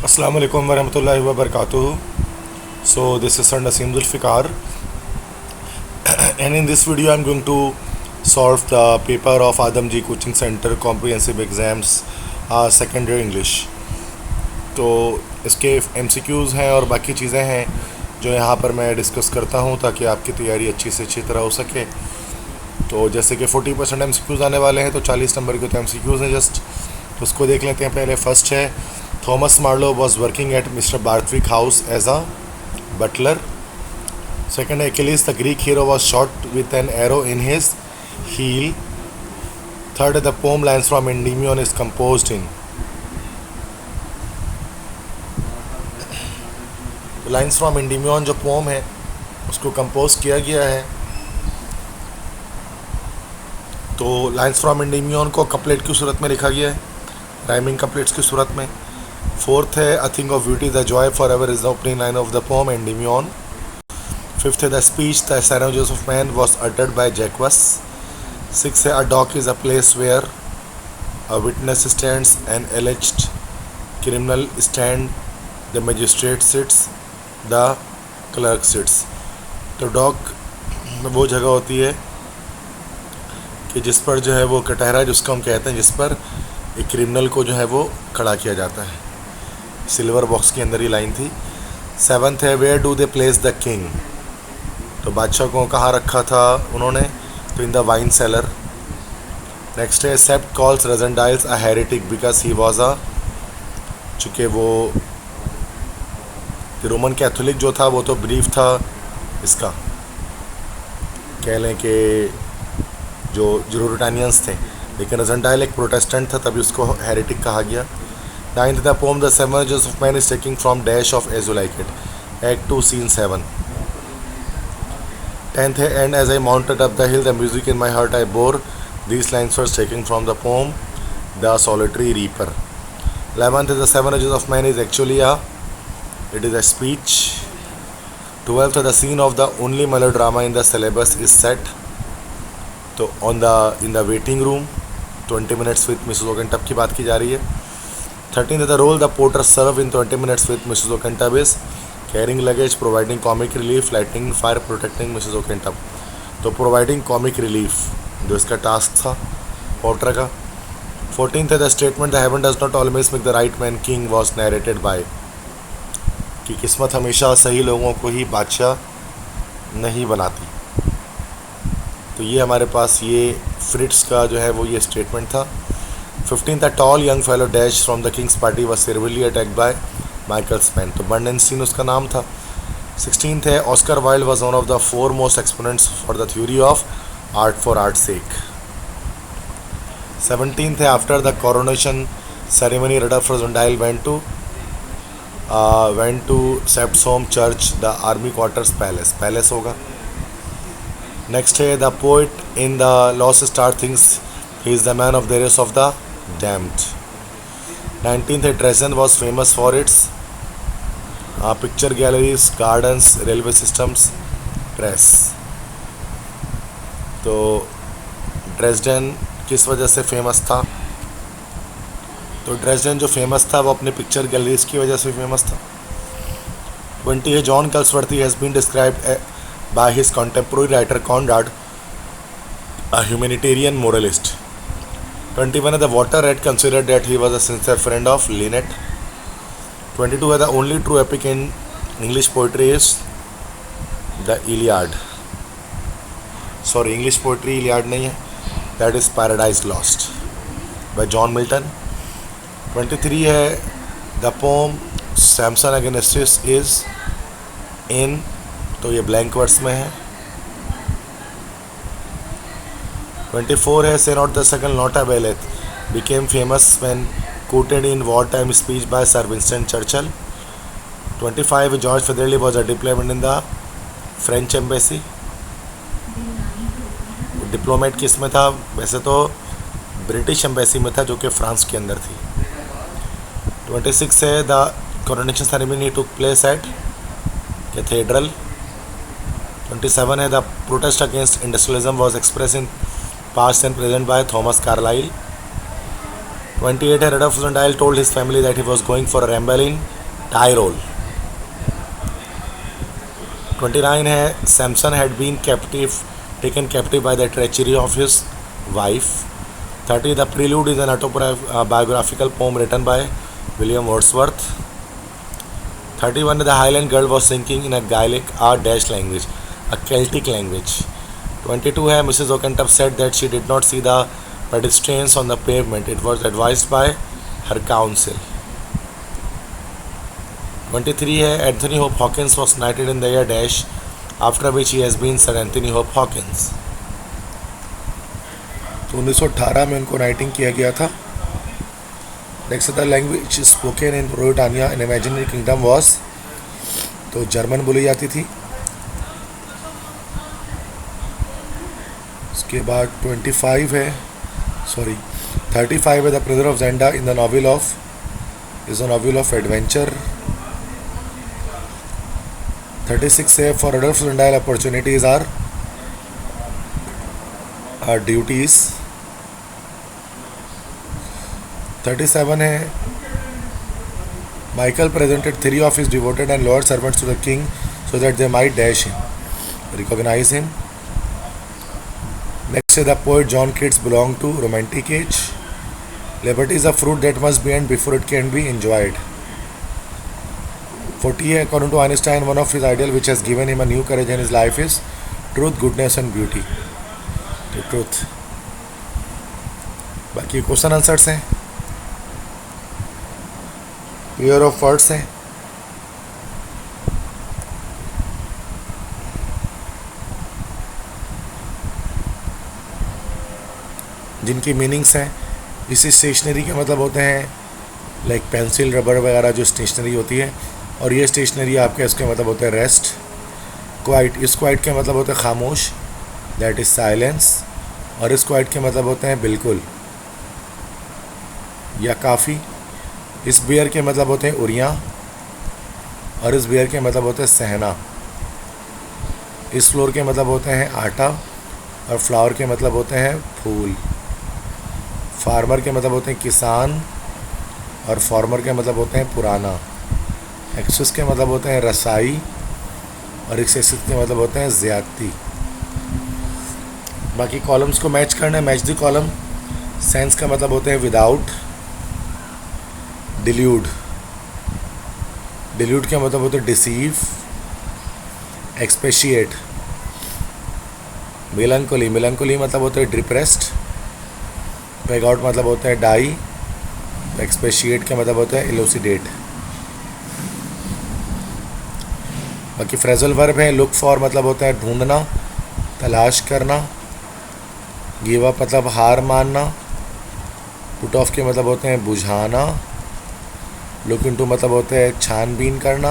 Assalamu alaikum warahmatullahi wabarakatuh. So this is Sir Naseem Zulfikar, and in this video I'm going to solve the paper of Adamji Coaching Center Comprehensive Exams Secondary English. तो इसके MCQs हैं और बाकी चीज़ें हैं जो यहाँ पर मैं डिस्कस करता हूँ ताकि आपकी तैयारी अच्छी से अच्छी तरह हो सके। तो जैसे कि 40% MCQs आने वाले हैं, तो 40 नंबर के तो MCQs हैं जस्ट, उसको देख लेते हैं। पहले फर्स्ट है, Thomas Marlow was working at mister Barthwick house as a butler. Second है, Achilles the Greek hero was shot with an arrow in his heel. Third है, the poem lines from Endymion is composed in. Lines from Endymion जो poem है उसको compose किया गया है। तो lines from Endymion को कपलेट की सूरत में लिखा गया है, राइमिंग कपलेट्स की सूरत में। फोर्थ है, a thing of beauty the joy forever is the opening line of the poem Endymion. Fifth है, the speech the seven ages of man was uttered by Jaques. Six है, a dock is a place where a witness stands an alleged criminal stands the magistrate sits the clerk sits. तो dock वो जगह होती है कि जिस पर जो है वो कटहरा जिसको हम कहते हैं, जिस पर एक क्रिमिनल को जो है वो खड़ा किया जाता है। सिल्वर बॉक्स के अंदर ही लाइन थी। सेवन्थ है, where do they place the king. तो बादशाह को कहाँ रखा था उन्होंने, तो in the wine cellar. Next है, Sapt calls Rassendyll a heretic because he was a, चूँकि वो रोमन कैथोलिक जो था वो तो ब्रीफ था इसका, कह लें कि जो यूरोटानियंस थे, लेकिन रजनडाइल एक प्रोटेस्टेंट था तभी उसको हेरेटिक कहा गया। Ninth, the poem the seven ages of man is taking from dash of as you like it, act 2 scene 7। Tenth है, and as I mounted up the hill the music in my heart I bore these lines were taking from the poem the solitary reaper. 11th is the seven edges of man is actually it is a speech. 12th, the scene of the only melodrama in the syllabus is set तो in the waiting room 20 minutes with Mrs. Okentup की बात की जा रही है। 13th, the role the porter serve in 20 minutes with Mrs. Okentup is carrying luggage, providing comic relief, lighting fire, protecting Mrs. Okentup। तो providing comic relief जो इसका task था पोर्टर का। 14th है, the statement the haven does not always make the right man king was narrated by, कि किस्मत हमेशा सही लोगों को ही बादशाह नहीं बनाती। तो ये हमारे पास ये फ्रिट्स का जो है वो ये स्टेटमेंट था। 15th, the tall young fellow dash from the king's party was civilly attacked by Michael Spain, तो बर्डेनस्टीन उसका नाम था। 16th है, Oscar Wilde was one of the 4 most exponents for the theory of art for art sake. 17th है, after the coronation ceremony Rudolf Rassendyll went to Sepp's home church, the army quarters palace होगा। Next है, the poet in the lost star things he is the man of the race of the damned. 19th है, Dresden was famous for its picture galleries, gardens, railway systems, press. तो Dresden किस वजह से famous था, तो Dresden जो famous था वो अपने पिक्चर गैलरीज की वजह से फेमस था। 20 है, John Galsworthy has been described by his contemporary writer Conrad a humanitarian moralist. 21 है, the water rate considered that he was a sincere friend of Linnet. 22 है, the only true epic in English poetry is the Iliad, sorry English poetry Iliad नहीं है, that is Paradise Lost by John Milton. 23 है, the poem Samson Agonistes is in, तो ये blank words में है। 24 है, say not the second naught availeth became famous when quoted in war time speech by sir Winston Churchill. 25 George Featherly was a diplomat in the French embassy. Diplomat किस में था, वैसे तो ब्रिटिश एम्बेसी में था जो कि फ्रांस के अंदर थी। 26 है, the coronation ceremony took place at cathedral. 27 है, the protest against industrialism was express in past and present by Thomas Carlyle. 28 है, Rudolf Zundel told his family that he was going for a ramble in Tyrol. 29 है, Samson had been taken captive by the treachery of his wife. 30, the prelude is an autobiographical poem written by William Wordsworth. 31, the Highland girl was singing in a Gaelic language, a Celtic language. 22 है, Mrs. O'Kentup said that she did not see the pedestrians on the pavement. It was advised by her counsel. 23 है, Anthony Hope Hawkins was knighted in the year dash, after which he has been Sir Anthony Hope Hawkins. तो 1918 में उनको नाइटिंग किया गया था. Next the language spoken in Britannia in imaginary kingdom was, तो German बोली जाती थी. उसके बाद 35 है, 35 है, the prisoner of Zenda in the novel of is a novel of adventure. 36 है, for Rudolf Zundel opportunities are duties. 37 है, Michael presented 3 of his devoted and loyal servants to the king so that they might recognize him. Next is the poet John Keats belonged to romantic age. Liberty is a fruit that must be earned before it can be enjoyed. 40 है, according to Einstein, one of his ideals which has given him a new courage in his life is truth, goodness and beauty. The truth. बाकी question answers हैं, pair of words हैं. जिनकी meanings हैं. इसी stationery के मतलब होते हैं लाइक पेंसिल, रबर वगैरह जो स्टेशनरी होती है. और ये स्टेशनरी आपके इसके मतलब होते हैं रेस्ट. क्वाइट, इस क्वाइट के मतलब होते हैं खामोश, दैट इज़ साइलेंस. और इस क्वाइट के मतलब होते हैं बिल्कुल या काफ़ी. इस बियर के मतलब होते हैं उरियाँ. और इस बियर के मतलब होते हैं सहना. इस फ्लोर के मतलब होते हैं आटा. और फ्लावर के मतलब होते हैं फूल. फार्मर के मतलब होते हैं किसान. और फार्मर के मतलब होते हैं पुराना. एक्सेस के मतलब होते हैं रसाई. और एक्सेसिव के मतलब होते हैं ज़्यादती. बाकी कॉलम्स को मैच करना है. Match the column. सेंस का मतलब होते हैं विदाउट. डिल्यूड, डिल्यूड के मतलब होते हैं डिसीव. एक्सपेशिएट. मेलंकोली, मेलंकोली मतलब होते हैं डिप्रेस्ड. पैग आउट मतलब होता है डाई. एक्सपेशिएट का मतलब होता है इलोसिडेट. बाकी फ्रेजल वर्ब है. लुक फॉर मतलब होता है ढूंढना, तलाश करना. गिव अप मतलब हार मानना. पुट ऑफ के मतलब होते हैं बुझाना. लुक इनटू मतलब होता है छानबीन करना.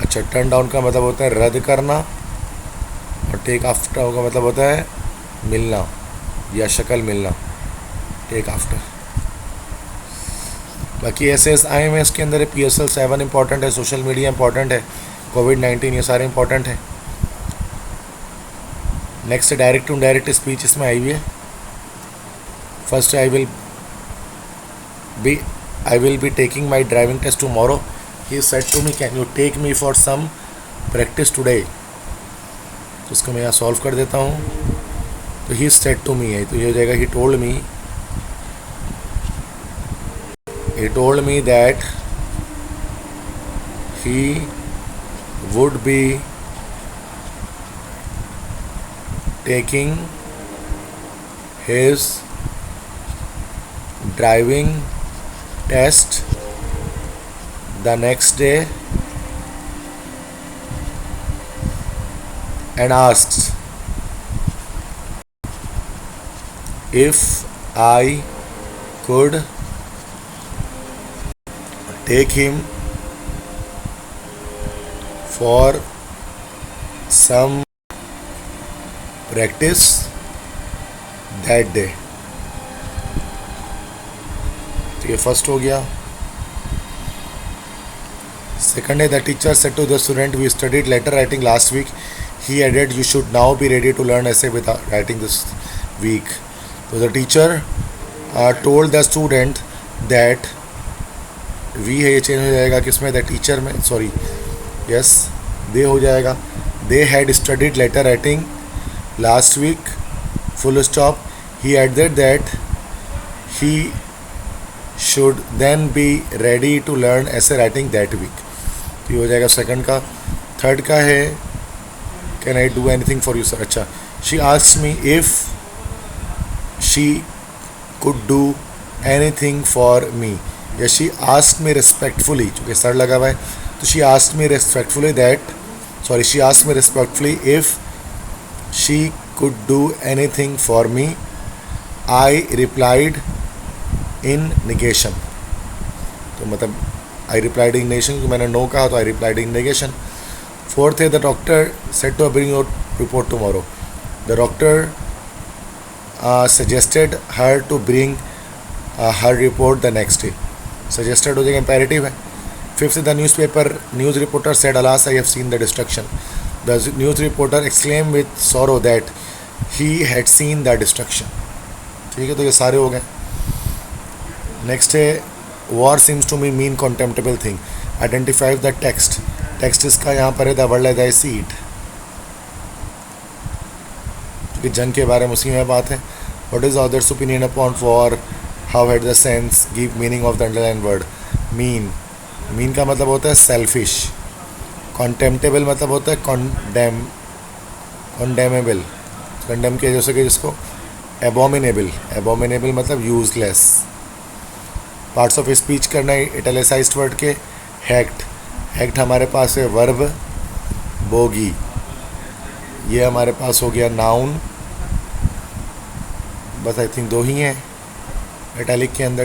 अच्छा, टर्न डाउन का मतलब होता है रद्द करना. और टेक आफ्टर का मतलब होता है मिलना या शक्ल मिलना, टेक आफ्टर. बाकी SSI में इसके अंदर PSL 7 इंपॉर्टेंट है. सोशल मीडिया इंपॉर्टेंट है. कोविड-19 ये सारे इंपॉर्टेंट है. Next direct to indirect speech इसमें आई हुई है. First I will be taking my driving test tomorrow. He said to me can you take me for some practice today. तो उसको मैं यहाँ सॉल्व कर देता हूँ. तो ही सेड टू मी है, तो ये हो जाएगा he told me. He told me that he would be taking his driving test the next day and asked if I could take him for some practice that day. तो ये first हो गया. Second है the teacher said to the student we studied letter writing last week. He added you should now be ready to learn essay with writing this week. So the teacher told the student that we है, ये change हो जाएगा किसमें, the teacher में, sorry yes they हो जाएगा. They had studied letter writing last week, full stop. He added that he should then be ready to learn essay writing that week. ये हो जाएगा सेकंड का. थर्ड का है can I do anything for you sir. अच्छा, she asked me if she could do anything for me. या she asked me respectfully, चूँकि sir लगा हुआ है तो she asked me respectfully that, sorry she asked me respectfully if she could do anything for me. I replied in negation. तो मतलब आई replied in negation, क्योंकि मैंने नो कहा तो I replied in negation. Fourth है the doctor said to bring your report tomorrow. The doctor suggested her to bring her report the next day. Suggested हो जाएगा, imperative है. Fifth the news reporter said alas I have seen the destruction. The news reporter exclaim with sorrow that he had seen the destruction. ठीक है, तो ये सारे हो गए. नेक्स्ट है war seems to me mean contemptible thing. Identify the text. Text इसका यहाँ पर है the world as I see it, क्योंकि जंग के बारे में उसी में बात है. What is others opinion upon for how had the sense give meaning of the underline word. Mean, mean का मतलब होता है सेल्फिश. कॉन्टेम्प्टेबल मतलब होता है कॉन्डेमेबल, कंडेम किया जा सके जिसको. एबोमिनेबल, एबोमिनेबल मतलब यूजलेस. पार्ट्स ऑफ स्पीच करना है इटैलिसाइज्ड वर्ड के. हैक्ट, हैक्ट हमारे पास है वर्ब बोगी. ये हमारे पास हो गया नाउन. बस आई थिंक दो ही हैं इटैलिक के अंदर.